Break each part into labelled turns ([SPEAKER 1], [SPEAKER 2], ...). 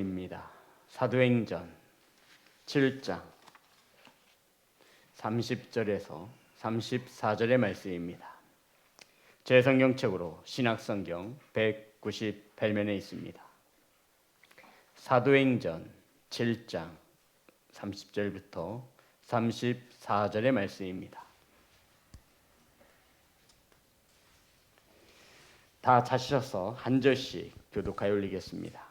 [SPEAKER 1] 입니다. 사도행전 7장 30절에서 34절의 말씀입니다. 제 성경책으로 신약성경 198면에 있습니다. 사도행전 7장 30절부터 34절의 말씀입니다. 다 찾으셔서 한 절씩 교독하여 올리겠습니다.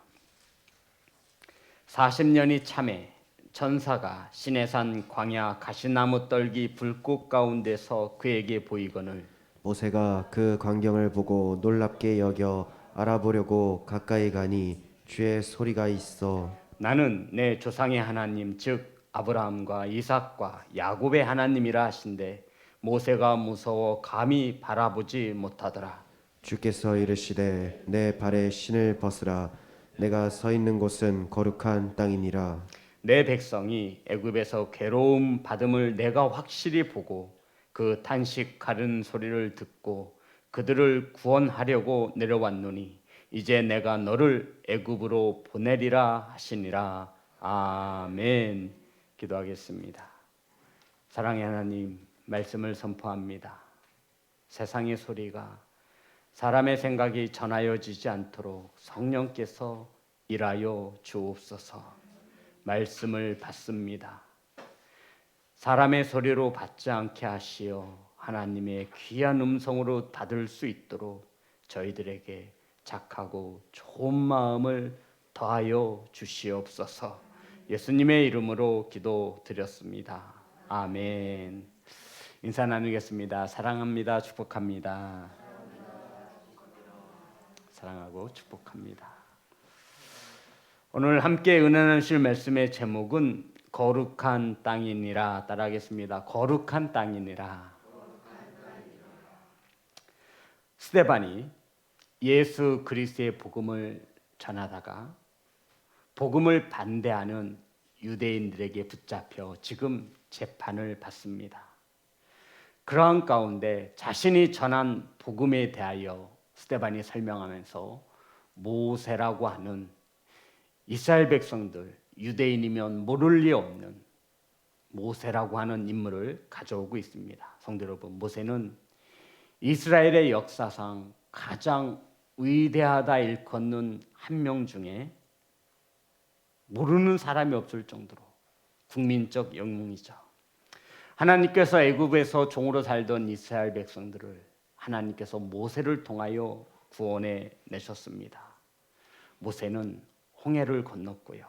[SPEAKER 1] 40년이 참에 천사가 시내산 광야 가시나무 떨기 불꽃 가운데서 그에게 보이거늘
[SPEAKER 2] 모세가 그 광경을 보고 놀랍게 여겨 알아보려고 가까이 가니 주의 소리가 있어
[SPEAKER 1] 나는 내 조상의 하나님 즉 아브라함과 이삭과 야곱의 하나님이라 하신데 모세가 무서워 감히 바라보지 못하더라.
[SPEAKER 2] 주께서 이르시되 내 발에 신을 벗으라 내가 서 있는 곳은 거룩한 땅이니라.
[SPEAKER 1] 내 백성이 애굽에서 괴로움 받음을 내가 확실히 보고 그 탄식하는 소리를 듣고 그들을 구원하려고 내려왔노니 이제 내가 너를 애굽으로 보내리라 하시니라. 아멘. 기도하겠습니다. 사랑의 하나님, 말씀을 선포합니다. 세상의 소리가 사람의 생각이 전하여지지 않도록 성령께서 일하여 주옵소서. 말씀을 받습니다. 사람의 소리로 받지 않게 하시어 하나님의 귀한 음성으로 받을 수 있도록 저희들에게 착하고 좋은 마음을 더하여 주시옵소서. 예수님의 이름으로 기도드렸습니다. 아멘. 인사 나누겠습니다. 사랑합니다. 축복합니다. 사랑하고 축복합니다. 오늘 함께 은혜 나누실 말씀의 제목은 거룩한 땅이니라. 따라하겠습니다. 거룩한 땅이니라. 스데반이 예수 그리스도의 복음을 전하다가 복음을 반대하는 유대인들에게 붙잡혀 지금 재판을 받습니다. 그러한 가운데 자신이 전한 복음에 대하여 스데반이 설명하면서 모세라고 하는 이스라엘 백성들, 유대인이면 모를 리 없는 모세라고 하는 인물을 가져오고 있습니다. 성도 여러분, 모세는 이스라엘의 역사상 가장 위대하다 일컫는 한 명 중에 모르는 사람이 없을 정도로 국민적 영웅이죠. 하나님께서 애굽에서 종으로 살던 이스라엘 백성들을 하나님께서 모세를 통하여 구원해 내셨습니다. 모세는 홍해를 건넜고요.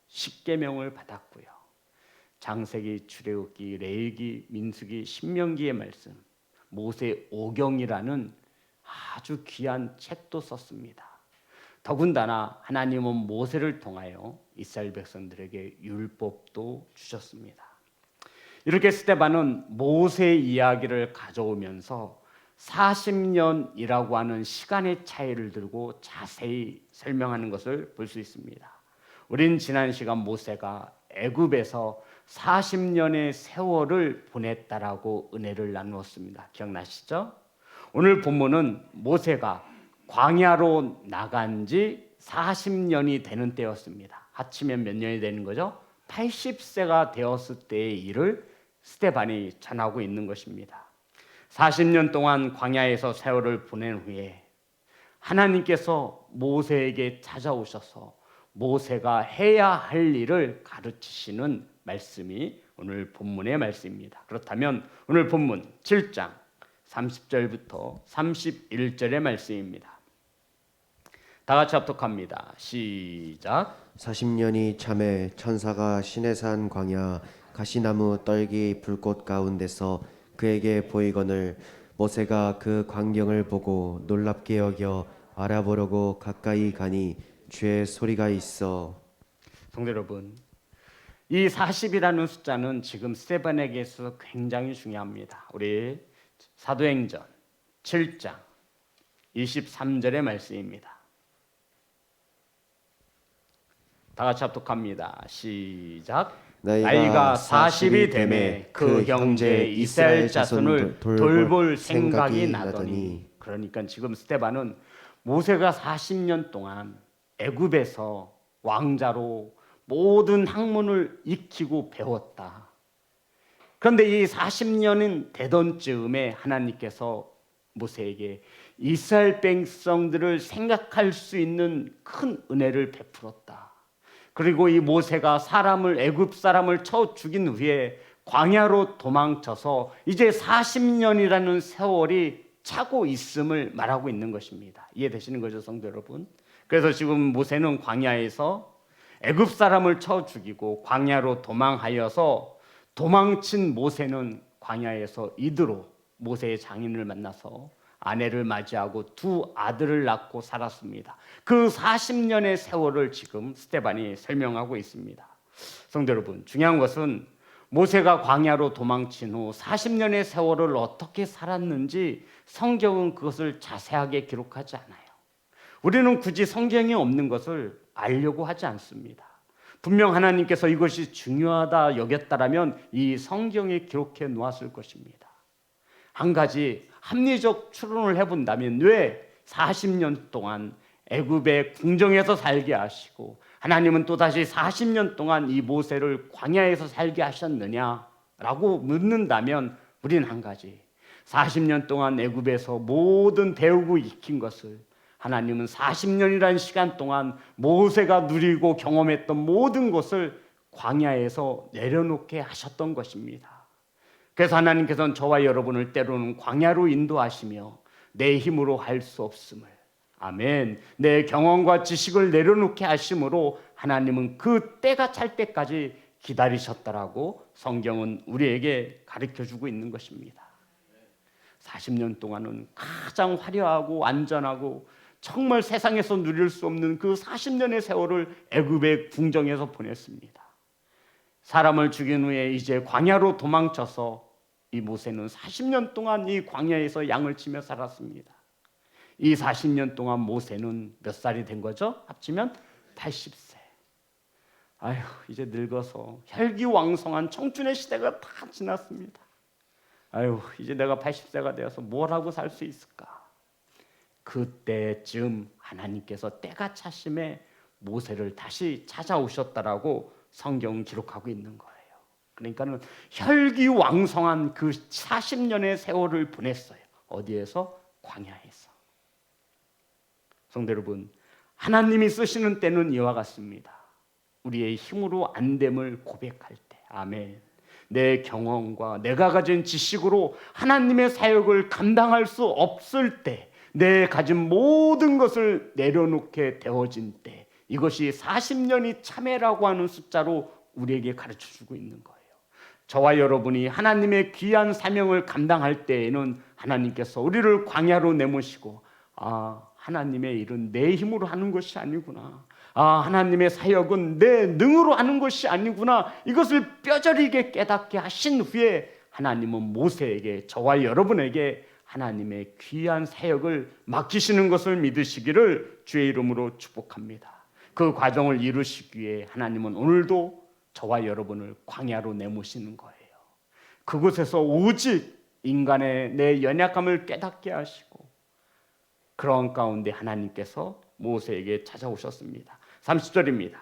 [SPEAKER 1] 십계명을 받았고요. 장세기, 출애굽기, 레위기, 민수기, 신명기의 말씀, 모세 오경이라는 아주 귀한 책도 썼습니다. 더군다나 하나님은 모세를 통하여 이스라엘 백성들에게 율법도 주셨습니다. 이렇게 스데반은 모세의 이야기를 가져오면서 40년이라고 하는 시간의 차이를 들고 자세히 설명하는 것을 볼 수 있습니다. 우린 지난 시간 모세가 애굽에서 40년의 세월을 보냈다라고 은혜를 나누었습니다. 기억나시죠? 오늘 본문은 모세가 광야로 나간 지 40년이 되는 때였습니다. 합치면 몇 년이 되는 거죠? 80세가 되었을 때의 일을 스데반이 전하고 있는 것입니다. 40년 동안 광야에서 세월을 보낸 후에 하나님께서 모세에게 찾아오셔서 모세가 해야 할 일을 가르치시는 말씀이 오늘 본문의 말씀입니다. 그렇다면 오늘 본문 7장 30절부터 31절의 말씀입니다. 다 같이 합독합니다. 시작.
[SPEAKER 2] 40년이 참에 천사가 시내산 광야 가시나무 떨기 불꽃 가운데서 그에게 보이거늘 모세가 그 광경을 보고 놀랍게 여겨 알아보려고 가까이 가니 주의 소리가 있어.
[SPEAKER 1] 성도 여러분, 이 40이라는 숫자는 지금 스데반에게서 굉장히 중요합니다. 우리 사도행전 7장 23절의 말씀입니다. 다 같이 합독합니다. 시작. 나이가 40이 되매 그 형제 이스라엘 자손을 돌볼 생각이 나더니. 그러니까 지금 스데반은 모세가 40년 동안 애굽에서 왕자로 모든 학문을 익히고 배웠다. 그런데 이 40년은 되던 즈음에 하나님께서 모세에게 이스라엘 백성들을 생각할 수 있는 큰 은혜를 베풀었다. 그리고 이 모세가 애굽 사람을 쳐 죽인 후에 광야로 도망쳐서 이제 40년이라는 세월이 차고 있음을 말하고 있는 것입니다. 이해되시는 거죠, 성도 여러분? 그래서 지금 모세는 광야에서 애굽 사람을 쳐 죽이고 광야로 도망하여서 도망친 모세는 광야에서 이드로 모세의 장인을 만나서 아내를 맞이하고 두 아들을 낳고 살았습니다. 그 40년의 세월을 지금 스데반이 설명하고 있습니다. 성도 여러분, 중요한 것은 모세가 광야로 도망친 후 40년의 세월을 어떻게 살았는지 성경은 그것을 자세하게 기록하지 않아요. 우리는 굳이 성경에 없는 것을 알려고 하지 않습니다. 분명 하나님께서 이것이 중요하다 여겼다라면 이 성경에 기록해 놓았을 것입니다. 한 가지 합리적 추론을 해본다면 왜 40년 동안 애굽의 궁정에서 살게 하시고 하나님은 또다시 40년 동안 이 모세를 광야에서 살게 하셨느냐라고 묻는다면 우리는 한 가지, 40년 동안 애굽에서 모든 배우고 익힌 것을 하나님은 40년이라는 시간 동안 모세가 누리고 경험했던 모든 것을 광야에서 내려놓게 하셨던 것입니다. 그래서 하나님께서는 저와 여러분을 때로는 광야로 인도하시며 내 힘으로 할 수 없음을, 아멘, 내 경험과 지식을 내려놓게 하심으로 하나님은 그 때가 찰 때까지 기다리셨다라고 성경은 우리에게 가르쳐주고 있는 것입니다. 40년 동안은 가장 화려하고 안전하고 정말 세상에서 누릴 수 없는 그 40년의 세월을 애굽의 궁정에서 보냈습니다. 사람을 죽인 후에 이제 광야로 도망쳐서 이 모세는 40년 동안 이 광야에서 양을 치며 살았습니다. 이 40년 동안 모세는 몇 살이 된 거죠? 합치면 80세. 아휴, 이제 늙어서 혈기왕성한 청춘의 시대가 다 지났습니다. 아휴, 이제 내가 80세가 되어서 뭘 하고 살 수 있을까? 그때쯤 하나님께서 때가 차심에 모세를 다시 찾아오셨다라고 성경은 기록하고 있는 거예요. 그러니까는 혈기왕성한 그 40년의 세월을 보냈어요. 어디에서? 광야에서. 성도 여러분, 하나님이 쓰시는 때는 이와 같습니다. 우리의 힘으로 안 됨을 고백할 때, 아멘, 내 경험과 내가 가진 지식으로 하나님의 사역을 감당할 수 없을 때, 내 가진 모든 것을 내려놓게 되어진 때, 이것이 40년이 참회라고 하는 숫자로 우리에게 가르쳐주고 있는 거예요. 저와 여러분이 하나님의 귀한 사명을 감당할 때에는 하나님께서 우리를 광야로 내모시고, 하나님의 일은 내 힘으로 하는 것이 아니구나, 하나님의 사역은 내 능으로 하는 것이 아니구나, 이것을 뼈저리게 깨닫게 하신 후에 하나님은 모세에게, 저와 여러분에게 하나님의 귀한 사역을 맡기시는 것을 믿으시기를 주의 이름으로 축복합니다. 그 과정을 이루시기 위해 하나님은 오늘도 저와 여러분을 광야로 내모시는 거예요. 그곳에서 오직 인간의 내 연약함을 깨닫게 하시고, 그런 가운데 하나님께서 모세에게 찾아오셨습니다. 30절입니다.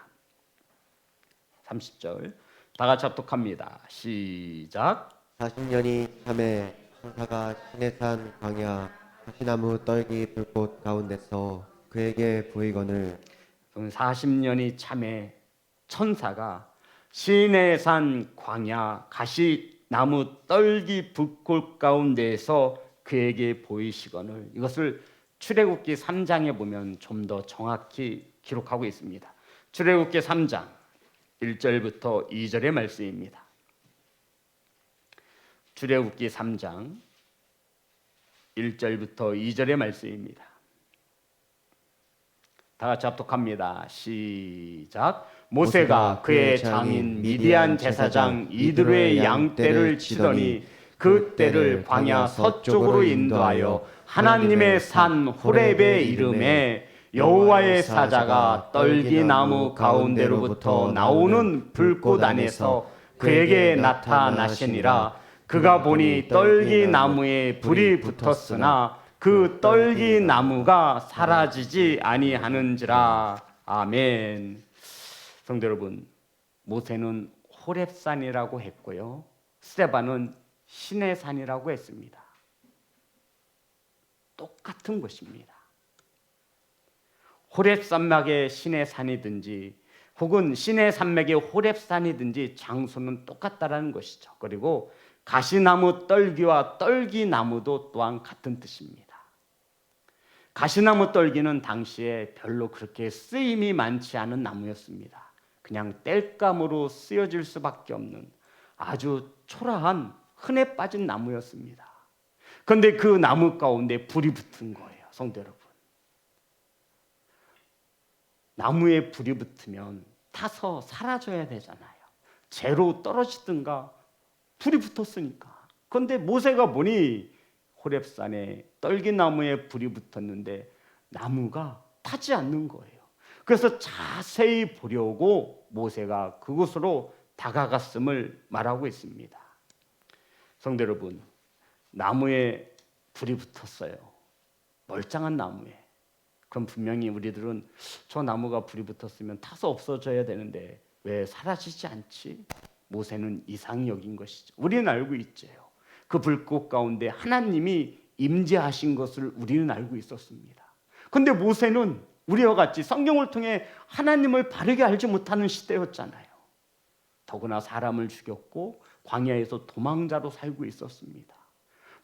[SPEAKER 1] 30절 다 같이 합독합니다. 시작.
[SPEAKER 2] 40년이 참에 천사가 시내산 광야 가시나무 떨기 불꽃 가운데서 그에게 보이거늘.
[SPEAKER 1] 40년이 참에 천사가 시내산 광야 가시나무 떨기 불꽃 가운데에서 그에게 보이시거늘. 이것을 출애굽기 3장에 보면 좀 더 정확히 기록하고 있습니다. 출애굽기 3장 1절부터 2절의 말씀입니다. 출애굽기 3장 1절부터 2절의 말씀입니다. 다 같이 합독합니다. 시작. 모세가 그의 장인 미디안 제사장 이드로의 양떼를 치더니 그 떼를 광야 서쪽으로 인도하여 하나님의 산 호렙에 이름에 여호와의 사자가 떨기나무 가운데로부터 나오는 불꽃 안에서 그에게 나타나시니라. 그가 보니 떨기나무에 불이 붙었으나 그 떨기나무가 사라지지 아니하는지라. 아멘. 성도 여러분, 모세는 호렙산이라고 했고요, 스데반은 시내산이라고 했습니다. 똑같은 것입니다. 호렙산맥의 시내산이든지 혹은 시내산맥의 호렙산이든지 장소는 똑같다라는 것이죠. 그리고 가시나무 떨기와 떨기나무도 또한 같은 뜻입니다. 가시나무 떨기는 당시에 별로 그렇게 쓰임이 많지 않은 나무였습니다. 그냥 땔감으로 쓰여질 수밖에 없는 아주 초라한 흔해 빠진 나무였습니다. 그런데 그 나무 가운데 불이 붙은 거예요. 성도 여러분, 나무에 불이 붙으면 타서 사라져야 되잖아요. 재로 떨어지든가 불이 붙었으니까. 그런데 모세가 보니 호렙산에 떨기나무에 불이 붙었는데 나무가 타지 않는 거예요. 그래서 자세히 보려고 모세가 그곳으로 다가갔음을 말하고 있습니다. 성도 여러분, 나무에 불이 붙었어요. 멀쩡한 나무에. 그럼 분명히 우리들은 저 나무가 불이 붙었으면 타서 없어져야 되는데 왜 사라지지 않지? 모세는 이상히 여긴 것이죠. 우리는 알고 있죠. 그 불꽃 가운데 하나님이 임재하신 것을 우리는 알고 있었습니다. 그런데 모세는 우리와 같이 성경을 통해 하나님을 바르게 알지 못하는 시대였잖아요. 더구나 사람을 죽였고 광야에서 도망자로 살고 있었습니다.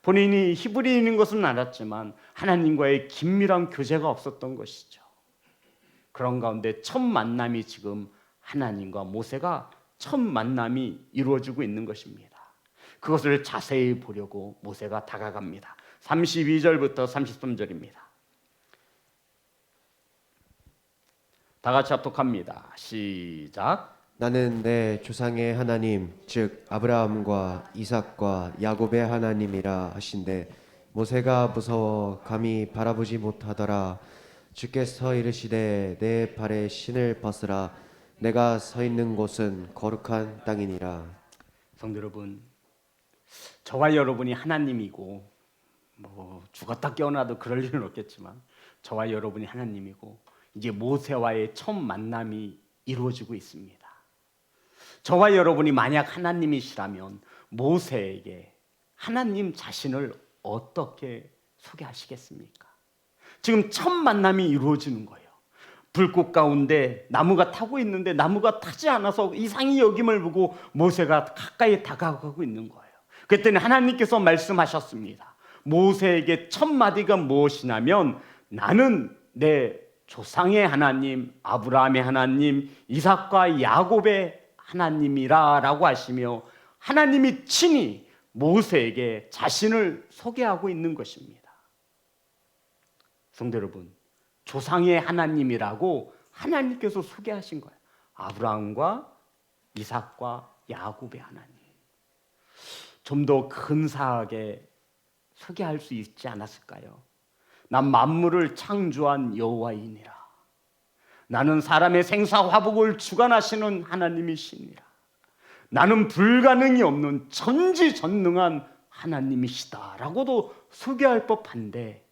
[SPEAKER 1] 본인이 히브리인인 것은 알았지만 하나님과의 긴밀한 교제가 없었던 것이죠. 그런 가운데 첫 만남이 지금 하나님과 모세가 첫 만남이 이루어지고 있는 것입니다. 그것을 자세히 보려고 모세가 다가갑니다. 32절부터 33절입니다. 다 같이 합독합니다. 시작.
[SPEAKER 2] 나는 내 조상의 하나님 즉 아브라함과 이삭과 야곱의 하나님이라 하신대 모세가 무서워 감히 바라보지 못하더라. 주께서 이르시되 내 발에 신을 벗으라. 내가 서 있는 곳은 거룩한 땅이니라.
[SPEAKER 1] 성도 여러분, 저와 여러분이 하나님이고 죽었다 깨어나도 그럴 일은 없겠지만 저와 여러분이 하나님이고 이제 모세와의 첫 만남이 이루어지고 있습니다. 저와 여러분이 만약 하나님이시라면 모세에게 하나님 자신을 어떻게 소개하시겠습니까? 지금 첫 만남이 이루어지는 거예요. 불꽃 가운데 나무가 타고 있는데 나무가 타지 않아서 이상히 여김을 보고 모세가 가까이 다가가고 있는 거예요. 그랬더니 하나님께서 말씀하셨습니다. 모세에게 첫 마디가 무엇이냐면 나는 내 조상의 하나님, 아브라함의 하나님, 이삭과 야곱의 하나님이라 라고 하시며 하나님이 친히 모세에게 자신을 소개하고 있는 것입니다. 성도 여러분, 조상의 하나님이라고 하나님께서 소개하신 거예요. 아브라함과 이삭과 야곱의 하나님. 좀 더 근사하게 소개할 수 있지 않았을까요? 난 만물을 창조한 여호와이니라. 나는 사람의 생사화복을 주관하시는 하나님이시니라. 나는 불가능이 없는 전지전능한 하나님이시다라고도 소개할 법한데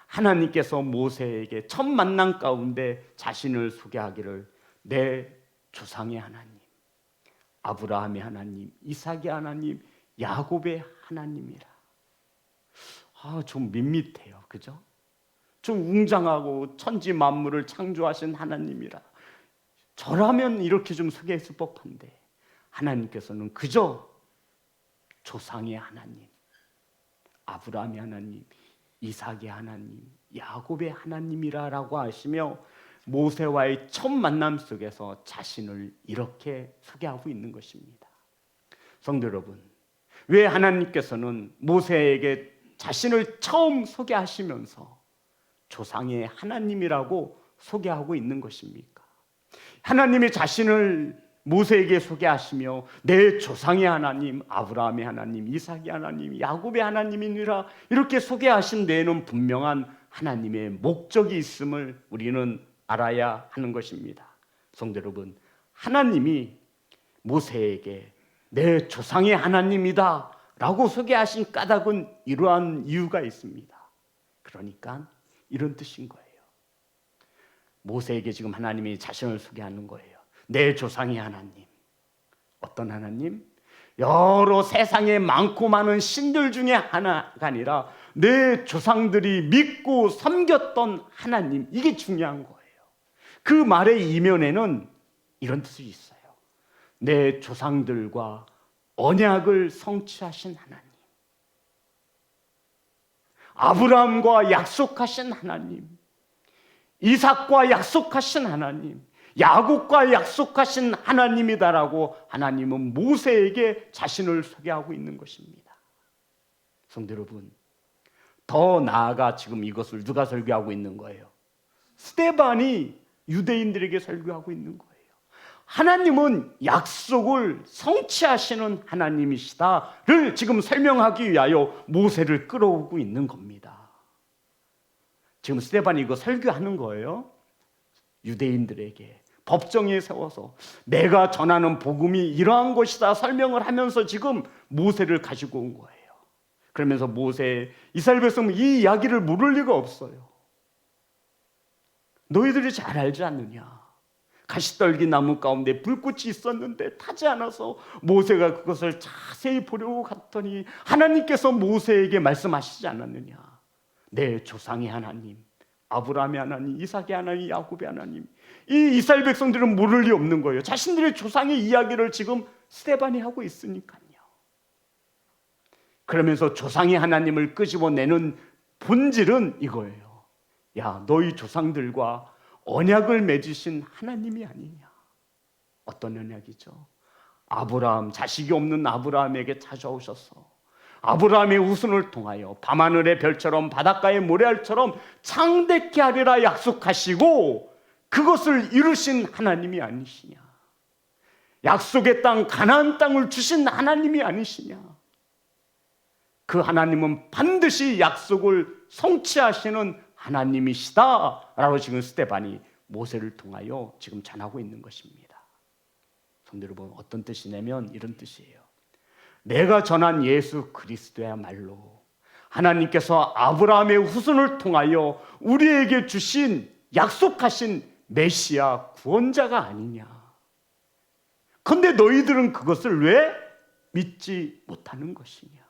[SPEAKER 1] 하나님께서 모세에게 첫 만남 가운데 자신을 소개하기를 내 조상의 하나님, 아브라함의 하나님, 이삭의 하나님, 야곱의 하나님이라. 좀 밋밋해요. 그죠? 좀 웅장하고 천지 만물을 창조하신 하나님이라. 저라면 이렇게 좀 소개했을 법한데 하나님께서는 그저 조상의 하나님, 아브라함의 하나님, 이삭의 하나님, 야곱의 하나님이라고 하시며 모세와의 첫 만남 속에서 자신을 이렇게 소개하고 있는 것입니다. 성도 여러분, 왜 하나님께서는 모세에게 자신을 처음 소개하시면서 조상의 하나님이라고 소개하고 있는 것입니까? 하나님이 자신을 모세에게 소개하시며 내 조상의 하나님, 아브라함의 하나님, 이삭의 하나님, 야곱의 하나님이니라 이렇게 소개하신 데에는 분명한 하나님의 목적이 있음을 우리는 알아야 하는 것입니다. 성도 여러분, 하나님이 모세에게 내 조상의 하나님이다 라고 소개하신 까닭은 이러한 이유가 있습니다. 그러니까 이런 뜻인 거예요. 모세에게 지금 하나님이 자신을 소개하는 거예요. 내 조상의 하나님. 어떤 하나님? 여러 세상에 많고 많은 신들 중에 하나가 아니라 내 조상들이 믿고 섬겼던 하나님, 이게 중요한 거예요. 그 말의 이면에는 이런 뜻이 있어요. 내 조상들과 언약을 성취하신 하나님, 아브라함과 약속하신 하나님, 이삭과 약속하신 하나님, 야곱과 약속하신 하나님이다라고 하나님은 모세에게 자신을 소개하고 있는 것입니다. 성도 여러분, 더 나아가 지금 이것을 누가 설교하고 있는 거예요? 스데반이 유대인들에게 설교하고 있는 거예요. 하나님은 약속을 성취하시는 하나님이시다를 지금 설명하기 위하여 모세를 끌어오고 있는 겁니다. 지금 스데반이 이거 설교하는 거예요. 유대인들에게 법정에 세워서 내가 전하는 복음이 이러한 것이다 설명을 하면서 지금 모세를 가지고 온 거예요. 그러면서 모세, 이스라엘 백성은 이 이야기를 모를 리가 없어요. 너희들이 잘 알지 않느냐? 가시떨기 나무 가운데 불꽃이 있었는데 타지 않아서 모세가 그것을 자세히 보려고 갔더니 하나님께서 모세에게 말씀하시지 않았느냐? 내 조상의 하나님, 아브라함의 하나님, 이삭의 하나님, 야곱의 하나님. 이 이스라엘 백성들은 모를 리 없는 거예요. 자신들의 조상의 이야기를 지금 스데반이 하고 있으니까요. 그러면서 조상의 하나님을 끄집어내는 본질은 이거예요. 야, 너희 조상들과 언약을 맺으신 하나님이 아니냐. 어떤 언약이죠? 아브라함, 자식이 없는 아브라함에게 찾아오셔서 아브라함의 후손을 통하여 밤하늘의 별처럼 바닷가의 모래알처럼 창대케 하리라 약속하시고 그것을 이루신 하나님이 아니시냐. 약속의 땅 가나안 땅을 주신 하나님이 아니시냐. 그 하나님은 반드시 약속을 성취하시는 하나님이시다 라고 지금 스데반이 모세를 통하여 지금 전하고 있는 것입니다. 성도 여러분, 어떤 뜻이냐면 이런 뜻이에요. 내가 전한 예수 그리스도야말로 하나님께서 아브라함의 후손을 통하여 우리에게 주신 약속하신 메시아 구원자가 아니냐. 그런데 너희들은 그것을 왜 믿지 못하는 것이냐.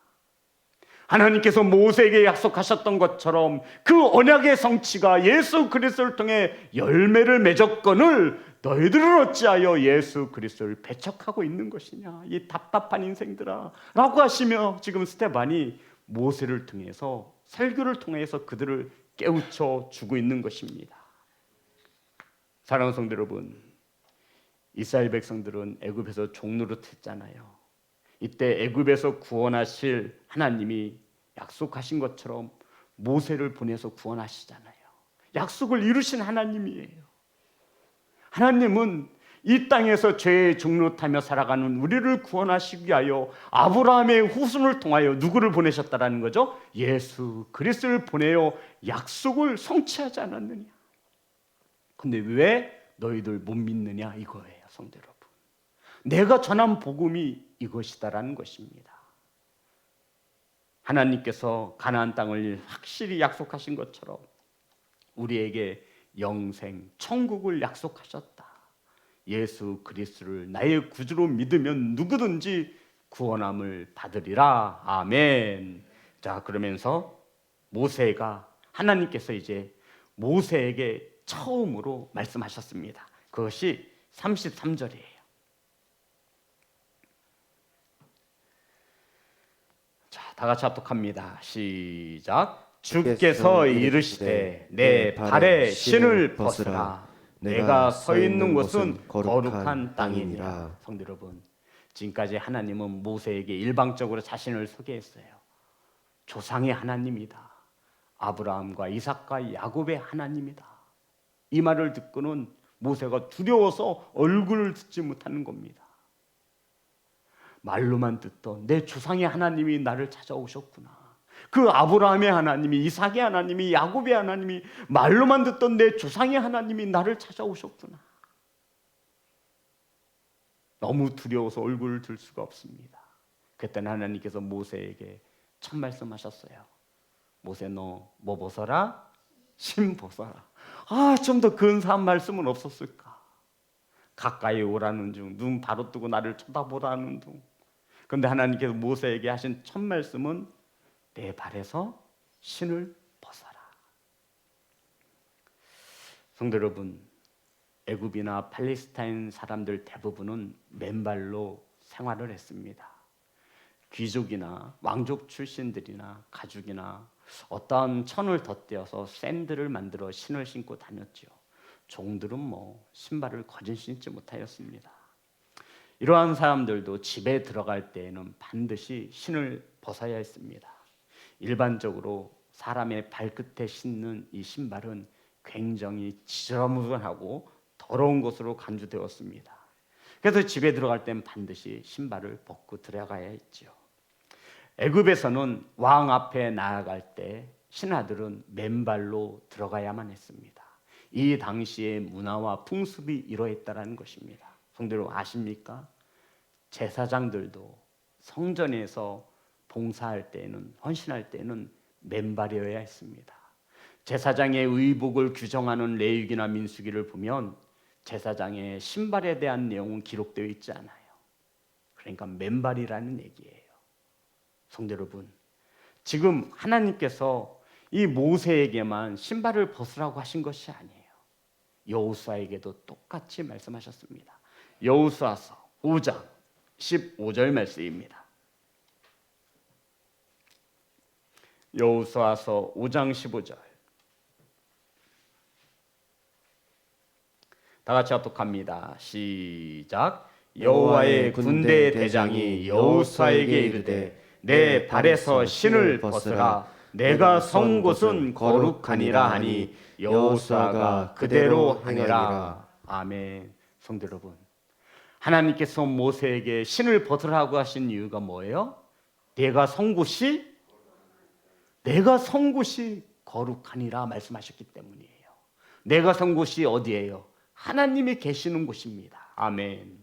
[SPEAKER 1] 하나님께서 모세에게 약속하셨던 것처럼 그 언약의 성취가 예수 그리스도를 통해 열매를 맺었거늘 너희들은 어찌하여 예수 그리스도를 배척하고 있는 것이냐. 이 답답한 인생들아 라고 하시며 지금 스데반이 모세를 통해서 설교를 통해서 그들을 깨우쳐 주고 있는 것입니다. 사랑하는 성도 여러분, 이스라엘 백성들은 애굽에서 종노릇했잖아요. 이때 애굽에서 구원하실 하나님이 약속하신 것처럼 모세를 보내서 구원하시잖아요. 약속을 이루신 하나님이에요. 하나님은 이 땅에서 죄에 종노릇하며 살아가는 우리를 구원하시기 위하여 아브라함의 후손을 통하여 누구를 보내셨다라는 거죠? 예수 그리스도를 보내어 약속을 성취하지 않았느냐. 근데 왜 너희들 못 믿느냐 이거예요, 성도 여러분. 내가 전한 복음이 이것이다라는 것입니다. 하나님께서 가나안 땅을 확실히 약속하신 것처럼 우리에게 영생, 천국을 약속하셨다. 예수 그리스도를 나의 구주로 믿으면 누구든지 구원함을 받으리라. 아멘. 자, 그러면서 모세가 하나님께서 이제 모세에게 처음으로 말씀하셨습니다. 그것이 33절이에요. 자, 다 같이 합독합니다. 시작. 주께서 이르시되 내 발에 신을 벗으라. 내가 서 있는 곳은 거룩한 땅이니라. 성도 여러분, 지금까지 하나님은 모세에게 일방적으로 자신을 소개했어요. 조상의 하나님이다. 아브라함과 이삭과 야곱의 하나님이다. 이 말을 듣고는 모세가 두려워서 얼굴을 듣지 못하는 겁니다. 말로만 듣던 내 조상의 하나님이 나를 찾아오셨구나. 그 아브라함의 하나님이, 이삭의 하나님이, 야곱의 하나님이, 말로만 듣던 내 조상의 하나님이 나를 찾아오셨구나. 너무 두려워서 얼굴을 들 수가 없습니다. 그때는 하나님께서 모세에게 첫 말씀하셨어요. 모세, 너 뭐 벗어라? 신 벗어라. 좀 더 근사한 말씀은 없었을까? 가까이 오라는 중, 눈 바로 뜨고 나를 쳐다보라는 중. 그런데 하나님께서 모세에게 하신 첫 말씀은 내 발에서 신을 벗어라. 성도 여러분, 애굽이나 팔레스타인 사람들 대부분은 맨발로 생활을 했습니다. 귀족이나 왕족 출신들이나 가죽이나 어떠한 천을 덧대어서 샌들을 만들어 신을 신고 다녔죠. 종들은 신발을 거진 신지 못하였습니다. 이러한 사람들도 집에 들어갈 때에는 반드시 신을 벗어야 했습니다. 일반적으로 사람의 발끝에 신는 이 신발은 굉장히 지저분하고 더러운 것으로 간주되었습니다. 그래서 집에 들어갈 땐 반드시 신발을 벗고 들어가야 했죠. 애굽에서는 왕 앞에 나아갈 때 신하들은 맨발로 들어가야만 했습니다. 이 당시의 문화와 풍습이 이러했다는 것입니다. 성도 여러분 아십니까? 제사장들도 성전에서 봉사할 때는, 헌신할 때는 맨발이어야 했습니다. 제사장의 의복을 규정하는 레위기나 민수기를 보면 제사장의 신발에 대한 내용은 기록되어 있지 않아요. 그러니까 맨발이라는 얘기예요. 성도 여러분, 지금 하나님께서 이 모세에게만 신발을 벗으라고 하신 것이 아니에요. 여호수아에게도 똑같이 말씀하셨습니다. 여호수아서 5장 15절 말씀입니다. 여호수아서 5장 15절. 다 같이 합독합니다. 시작. 여호와의 군대 대장이 여호수아에게 이르되 내 발에서 신을 벗으라. 내가 선 곳은 거룩하니라 하니 여호수아가 그대로 하니라. 아멘. 성도 여러분, 하나님께서 모세에게 신을 벗으라고 하신 이유가 뭐예요? 내가 선 곳이 거룩하니라 말씀하셨기 때문이에요. 내가 선 곳이 어디예요? 하나님이 계시는 곳입니다. 아멘.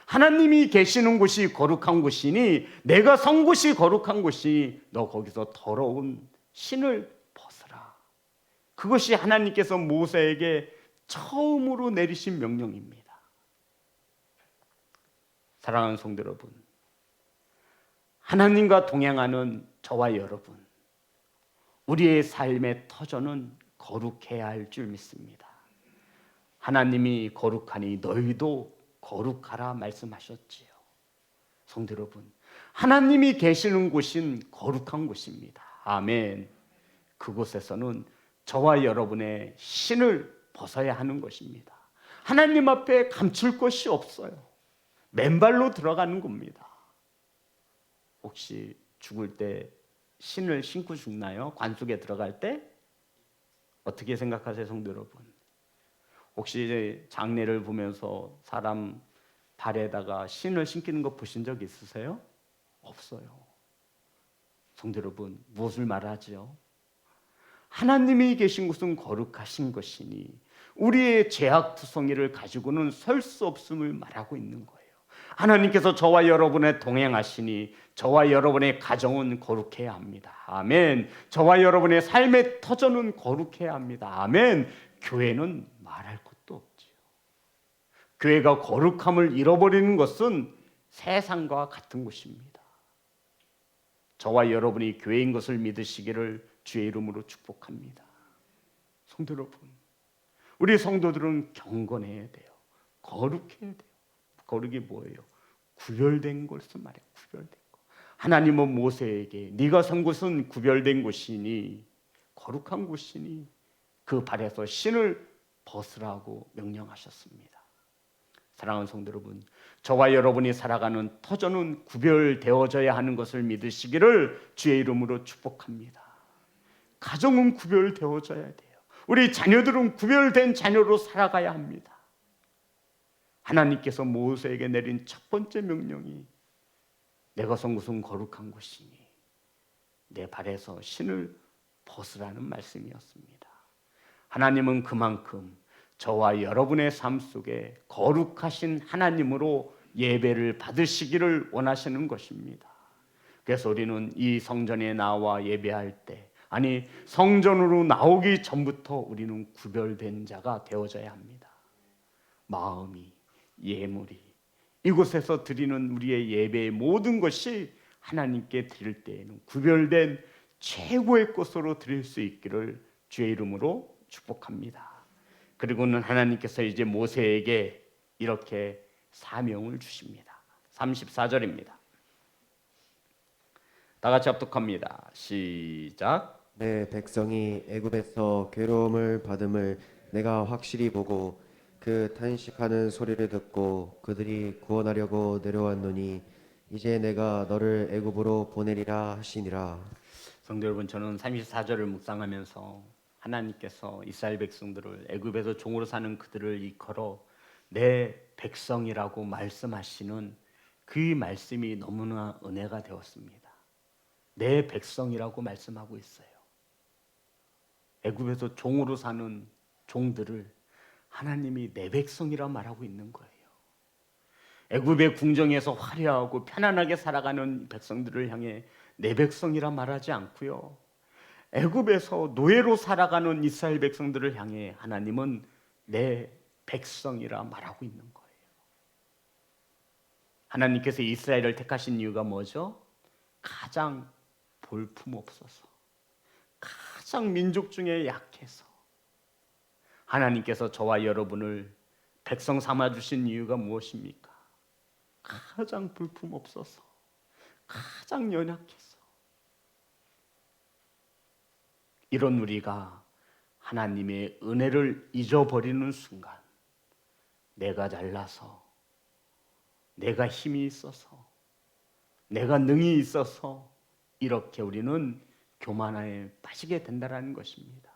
[SPEAKER 1] 하나님이 계시는 곳이 거룩한 곳이니 내가 선 곳이 거룩한 곳이니 너 거기서 더러운 신을 벗으라. 그것이 하나님께서 모세에게 처음으로 내리신 명령입니다. 사랑하는 성도 여러분, 하나님과 동행하는 저와 여러분, 우리의 삶의 터전은 거룩해야 할 줄 믿습니다. 하나님이 거룩하니 너희도 거룩하라 말씀하셨지요. 성도 여러분, 하나님이 계시는 곳은 거룩한 곳입니다. 아멘. 그곳에서는 저와 여러분의 신을 벗어야 하는 것입니다. 하나님 앞에 감출 것이 없어요. 맨발로 들어가는 겁니다. 혹시 죽을 때 신을 신고 죽나요? 관속에 들어갈 때? 어떻게 생각하세요, 성도 여러분? 혹시 이제 장례를 보면서 사람 발에다가 신을 신기는 거 보신 적 있으세요? 없어요. 성도 여러분, 무엇을 말하죠? 하나님이 계신 곳은 거룩하신 것이니 우리의 죄악투성이를 가지고는 설 수 없음을 말하고 있는 거예요. 하나님께서 저와 여러분의 동행하시니 저와 여러분의 가정은 거룩해야 합니다. 아멘. 저와 여러분의 삶의 터전은 거룩해야 합니다. 아멘. 교회는 말할 것도 없지요. 교회가 거룩함을 잃어버리는 것은 세상과 같은 것입니다. 저와 여러분이 교회인 것을 믿으시기를 주의 이름으로 축복합니다. 성도 여러분, 우리 성도들은 경건해야 돼요. 거룩해야 돼요. 거룩이 뭐예요? 구별된 것을 말해요. 구별된 것. 하나님은 모세에게 네가 선 곳은 구별된 곳이니 거룩한 곳이니 그 발에서 신을 벗으라고 명령하셨습니다. 사랑하는 성도 여러분, 저와 여러분이 살아가는 터전은 구별되어져야 하는 것을 믿으시기를 주의 이름으로 축복합니다. 가정은 구별되어져야 돼요. 우리 자녀들은 구별된 자녀로 살아가야 합니다. 하나님께서 모세에게 내린 첫 번째 명령이 내가 선 곳은 거룩한 곳이니 내 발에서 신을 벗으라는 말씀이었습니다. 하나님은 그만큼 저와 여러분의 삶 속에 거룩하신 하나님으로 예배를 받으시기를 원하시는 것입니다. 그래서 우리는 이 성전에 나와 예배할 때, 아니 성전으로 나오기 전부터 우리는 구별된 자가 되어져야 합니다. 마음이, 예물이, 이곳에서 드리는 우리의 예배의 모든 것이 하나님께 드릴 때에는 구별된 최고의 것으로 드릴 수 있기를 주의 이름으로 축복합니다. 그리고는 하나님께서 이제 모세에게 이렇게 사명을 주십니다. 34절입니다. 다 같이 합독합니다. 시작.
[SPEAKER 2] 내 백성이 애굽에서 괴로움을 받음을 내가 확실히 보고 그 탄식하는 소리를 듣고 그들이 구원하려고 내려왔노니 이제 내가 너를 애굽으로 보내리라 하시니라.
[SPEAKER 1] 성도 여러분, 저는 34절을 묵상하면서 하나님께서 이스라엘 백성들을 애굽에서 종으로 사는 그들을 일컬어 내 백성이라고 말씀하시는 그 말씀이 너무나 은혜가 되었습니다. 내 백성이라고 말씀하고 있어요. 애굽에서 종으로 사는 종들을 하나님이 내 백성이라 말하고 있는 거예요. 애굽의 궁정에서 화려하고 편안하게 살아가는 백성들을 향해 내 백성이라 말하지 않고요. 애굽에서 노예로 살아가는 이스라엘 백성들을 향해 하나님은 내 백성이라 말하고 있는 거예요. 하나님께서 이스라엘을 택하신 이유가 뭐죠? 가장 볼품없어서, 가장 민족 중에 약해서 하나님께서 저와 여러분을 백성 삼아주신 이유가 무엇입니까? 가장 볼품없어서, 가장 연약해서. 이런 우리가 하나님의 은혜를 잊어버리는 순간 내가 잘나서, 내가 힘이 있어서, 내가 능이 있어서 이렇게 우리는 교만에 빠지게 된다는 것입니다.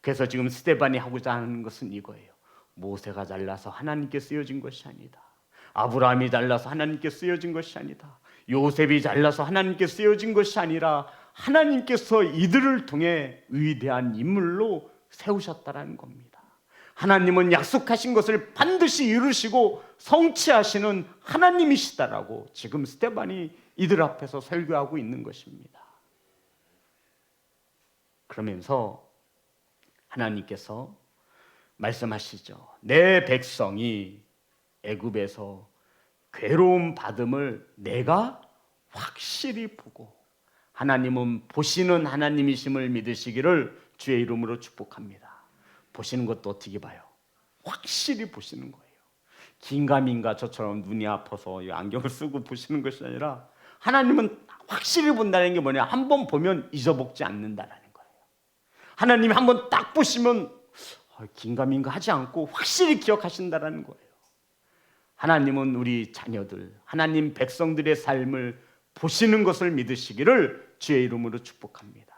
[SPEAKER 1] 그래서 지금 스데반이 하고자 하는 것은 이거예요. 모세가 잘나서 하나님께 쓰여진 것이 아니다. 아브라함이 잘나서 하나님께 쓰여진 것이 아니다. 요셉이 잘나서 하나님께 쓰여진 것이 아니라 하나님께서 이들을 통해 위대한 인물로 세우셨다는 겁니다. 하나님은 약속하신 것을 반드시 이루시고 성취하시는 하나님이시다라고 지금 스데반이 이들 앞에서 설교하고 있는 것입니다. 그러면서 하나님께서 말씀하시죠. 내 백성이 애굽에서 괴로움 받음을 내가 확실히 보고, 하나님은 보시는 하나님이심을 믿으시기를 주의 이름으로 축복합니다. 보시는 것도 어떻게 봐요? 확실히 보시는 거예요. 긴가민가 저처럼 눈이 아파서 안경을 쓰고 보시는 것이 아니라 하나님은 확실히 본다는 게 뭐냐? 한번 보면 잊어먹지 않는다라는 거예요. 하나님이 한번 딱 보시면 긴가민가 하지 않고 확실히 기억하신다라는 거예요. 하나님은 우리 자녀들, 하나님 백성들의 삶을 보시는 것을 믿으시기를 주의 이름으로 축복합니다.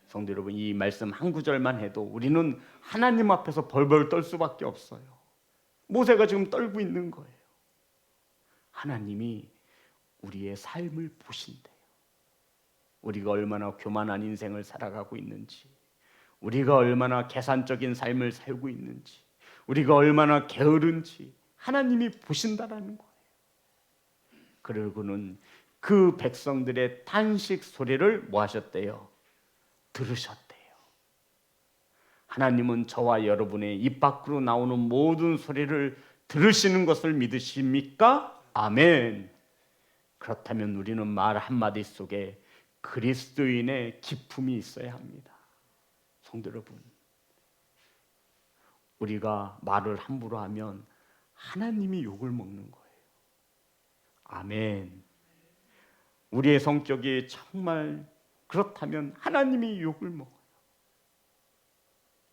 [SPEAKER 1] 성도 여러분, 이 말씀 한 구절만 해도 우리는 하나님 앞에서 벌벌 떨 수밖에 없어요. 모세가 지금 떨고 있는 거예요. 하나님이 우리의 삶을 보신대요. 우리가 얼마나 교만한 인생을 살아가고 있는지, 우리가 얼마나 계산적인 삶을 살고 있는지, 우리가 얼마나 게으른지 하나님이 보신다라는 거예요. 그리고는 그 백성들의 탄식 소리를 뭐 하셨대요? 들으셨대요. 하나님은 저와 여러분의 입 밖으로 나오는 모든 소리를 들으시는 것을 믿으십니까? 아멘. 그렇다면 우리는 말 한마디 속에 그리스도인의 기품이 있어야 합니다. 성도 여러분, 우리가 말을 함부로 하면 하나님이 욕을 먹는 거예요. 아멘. 우리의 성격이 정말 그렇다면 하나님이 욕을 먹어요.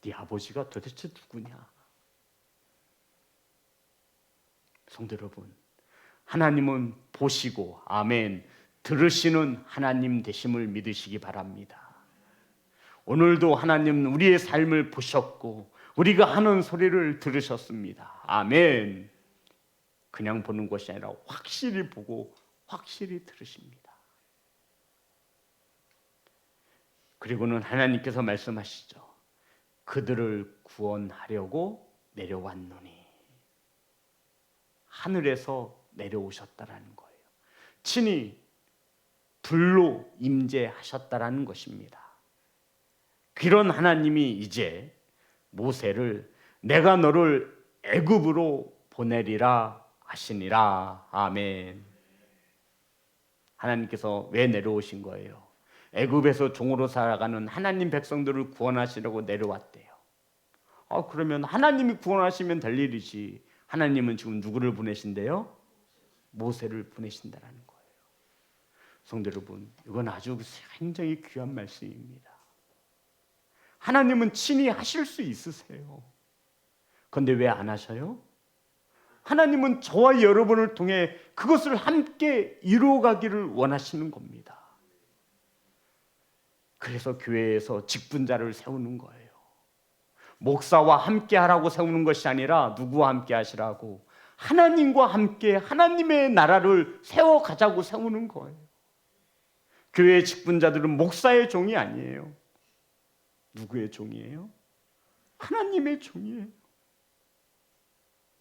[SPEAKER 1] 네 아버지가 도대체 누구냐? 성도 여러분, 하나님은 보시고 아멘 들으시는 하나님 되심을 믿으시기 바랍니다. 오늘도 하나님은 우리의 삶을 보셨고 우리가 하는 소리를 들으셨습니다. 아멘. 그냥 보는 것이 아니라 확실히 보고 확실히 들으십니다. 그리고는 하나님께서 말씀하시죠. 그들을 구원하려고 내려왔노니. 하늘에서 내려오셨다라는 거예요. 친히 불로 임재하셨다라는 것입니다. 그런 하나님이 이제 모세를 내가 너를 애굽으로 보내리라 하시니라. 아멘. 하나님께서 왜 내려오신 거예요? 애굽에서 종으로 살아가는 하나님 백성들을 구원하시려고 내려왔대요. 그러면 하나님이 구원하시면 될 일이지. 하나님은 지금 누구를 보내신대요? 모세를 보내신다라는 거예요. 성도 여러분, 이건 아주 굉장히 귀한 말씀입니다. 하나님은 친히 하실 수 있으세요. 그런데 왜 안 하셔요? 하나님은 저와 여러분을 통해 그것을 함께 이루어가기를 원하시는 겁니다. 그래서 교회에서 직분자를 세우는 거예요. 목사와 함께 하라고 세우는 것이 아니라 누구와 함께 하시라고? 하나님과 함께 하나님의 나라를 세워가자고 세우는 거예요. 교회의 직분자들은 목사의 종이 아니에요. 누구의 종이에요? 하나님의 종이에요.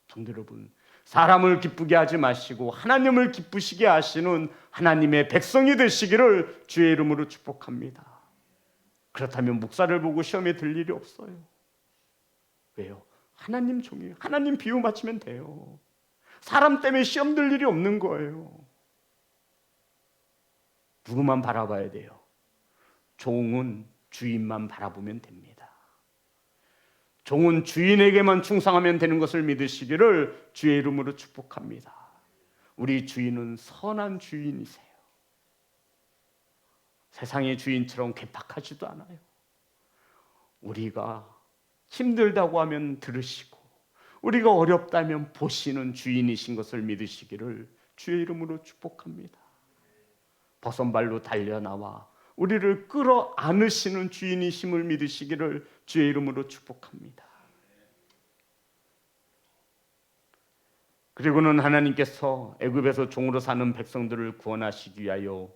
[SPEAKER 1] 성도 여러분, 사람을 기쁘게 하지 마시고 하나님을 기쁘시게 하시는 하나님의 백성이 되시기를 주의 이름으로 축복합니다. 그렇다면 목사를 보고 시험에 들 일이 없어요. 왜요? 하나님 종이에요. 하나님 비유 맞추면 돼요. 사람 때문에 시험 들 일이 없는 거예요. 누구만 바라봐야 돼요? 종은 주인만 바라보면 됩니다. 종은 주인에게만 충성하면 되는 것을 믿으시기를 주의 이름으로 축복합니다. 우리 주인은 선한 주인이세요. 세상의 주인처럼 괴팍하지도 않아요. 우리가 힘들다고 하면 들으시고 우리가 어렵다면 보시는 주인이신 것을 믿으시기를 주의 이름으로 축복합니다. 버선발로 달려나와 우리를 끌어안으시는 주인이심을 믿으시기를 주의 이름으로 축복합니다. 그리고는 하나님께서 애굽에서 종으로 사는 백성들을 구원하시기 위하여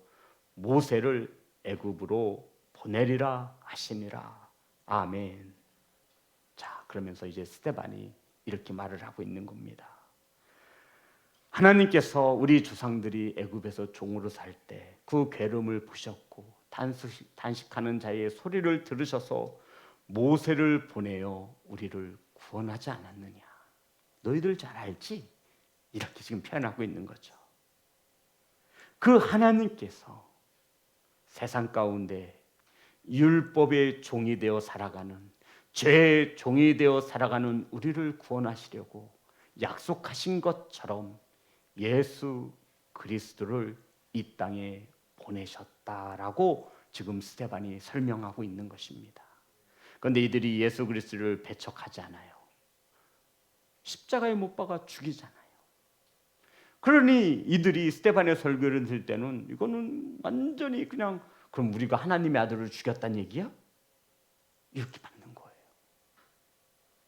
[SPEAKER 1] 모세를 애굽으로 보내리라 하시니라. 아멘. 자, 그러면서 이제 스데반이 이렇게 말을 하고 있는 겁니다. 하나님께서 우리 조상들이 애굽에서 종으로 살 때 그 괴로움을 보셨고 단식하는 자의 소리를 들으셔서 모세를 보내어 우리를 구원하지 않았느냐. 너희들 잘 알지? 이렇게 지금 표현하고 있는 거죠. 그 하나님께서 세상 가운데 율법의 종이 되어 살아가는, 죄의 종이 되어 살아가는 우리를 구원하시려고 약속하신 것처럼 예수 그리스도를 이 땅에 보내셨다라고 지금 스데반이 설명하고 있는 것입니다. 그런데 이들이 예수 그리스도를 배척하지 않아요. 십자가에 못 박아 죽이잖아요. 그러니 이들이 스데반의 설교를 들을 때는 이거는 완전히 그냥 그럼 우리가 하나님의 아들을 죽였다는 얘기야? 이렇게 받는 거예요.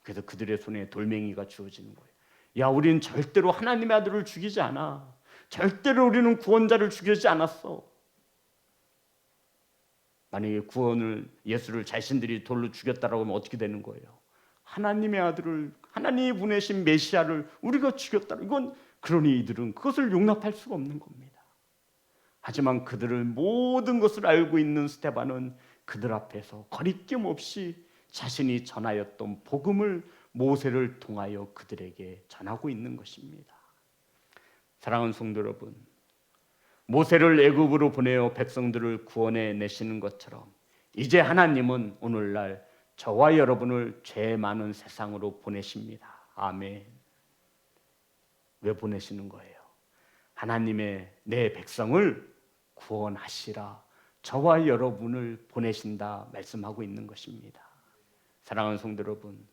[SPEAKER 1] 그래서 그들의 손에 돌멩이가 주어지는 거예요. 야, 우리는 절대로 하나님의 아들을 죽이지 않아. 절대로 우리는 구원자를 죽이지 않았어. 만약에 예수를 자신들이 돌로 죽였다라고 하면 어떻게 되는 거예요? 하나님의 아들을, 하나님이 보내신 메시아를 우리가 죽였다. 이건 그러니 이들은 그것을 용납할 수가 없는 겁니다. 하지만 그들을 모든 것을 알고 있는 스데반은 그들 앞에서 거리낌 없이 자신이 전하였던 복음을 모세를 통하여 그들에게 전하고 있는 것입니다. 사랑하는 성도 여러분, 모세를 애굽으로 보내어 백성들을 구원해 내시는 것처럼 이제 하나님은 오늘날 저와 여러분을 죄 많은 세상으로 보내십니다. 아멘. 왜 보내시는 거예요? 하나님의 내 백성을 구원하시라 저와 여러분을 보내신다 말씀하고 있는 것입니다. 사랑하는 성도 여러분,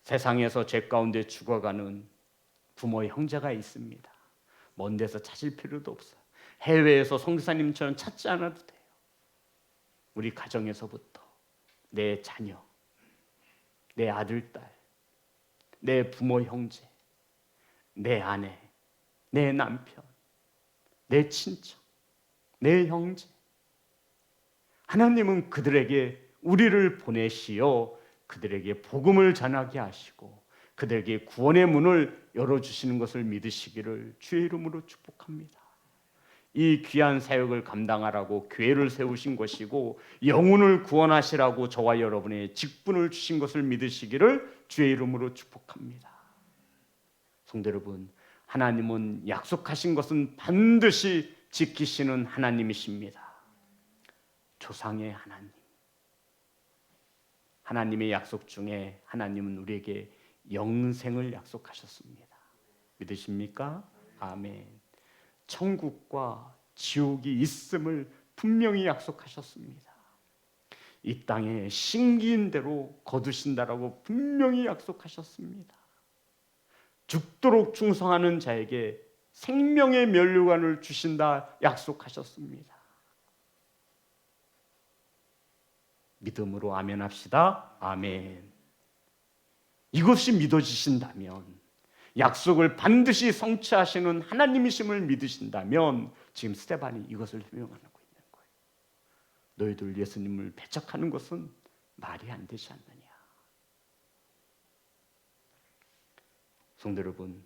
[SPEAKER 1] 세상에서 죄 가운데 죽어가는 부모의 형제가 있습니다. 먼 데서 찾을 필요도 없어요. 해외에서 선교사님처럼 찾지 않아도 돼요. 우리 가정에서부터 내 자녀, 내 아들, 딸, 내 부모, 형제, 내 아내, 내 남편, 내 친척, 내 형제. 하나님은 그들에게 우리를 보내시어 그들에게 복음을 전하게 하시고 그들에게 구원의 문을 열어주시는 것을 믿으시기를 주의 이름으로 축복합니다. 이 귀한 사역을 감당하라고 교회를 세우신 것이고 영혼을 구원하시라고 저와 여러분의 직분을 주신 것을 믿으시기를 주의 이름으로 축복합니다. 성도 여러분, 하나님은 약속하신 것은 반드시 지키시는 하나님이십니다. 조상의 하나님. 하나님의 약속 중에 하나님은 우리에게 영생을 약속하셨습니다. 믿으십니까? 아멘. 천국과 지옥이 있음을 분명히 약속하셨습니다. 이 땅에 신기인 대로 거두신다라고 분명히 약속하셨습니다. 죽도록 충성하는 자에게 생명의 면류관을 주신다 약속하셨습니다. 믿음으로 아멘 합시다. 아멘. 이것이 믿어지신다면, 약속을 반드시 성취하시는 하나님이심을 믿으신다면 지금 스데반이 이것을 설명하고 있는 거예요. 너희들 예수님을 배척하는 것은 말이 안 되지 않느냐. 성도 여러분,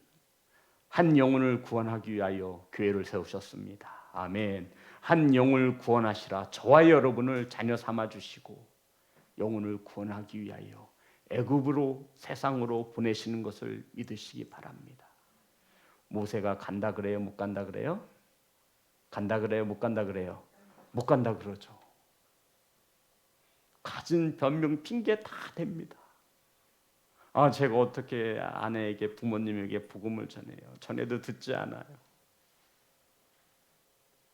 [SPEAKER 1] 한 영혼을 구원하기 위하여 교회를 세우셨습니다. 아멘. 한 영혼을 구원하시라. 저와 여러분을 자녀 삼아 주시고 영혼을 구원하기 위하여 애굽으로 세상으로 보내시는 것을 믿으시기 바랍니다. 모세가 간다 그래요? 못 간다 그래요? 간다 그래요? 못 간다 그래요? 못 간다 그러죠. 가진 변명 핑계 다 됩니다. 제가 어떻게 아내에게 부모님에게 복음을 전해요? 전해도 듣지 않아요.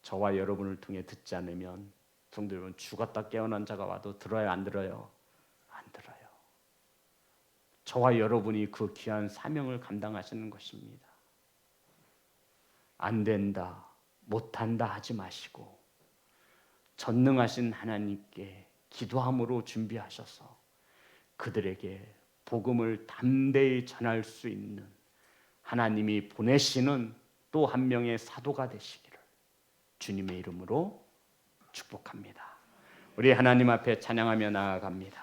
[SPEAKER 1] 저와 여러분을 통해 듣지 않으면 성도 여러분, 죽었다 깨어난 자가 와도 들어요? 안 들어요? 안 들어요. 저와 여러분이 그 귀한 사명을 감당하시는 것입니다. 안 된다, 못한다 하지 마시고 전능하신 하나님께 기도함으로 준비하셔서 그들에게 복음을 담대히 전할 수 있는 하나님이 보내시는 또 한 명의 사도가 되시기를 주님의 이름으로 축복합니다. 우리 하나님 앞에 찬양하며 나아갑니다.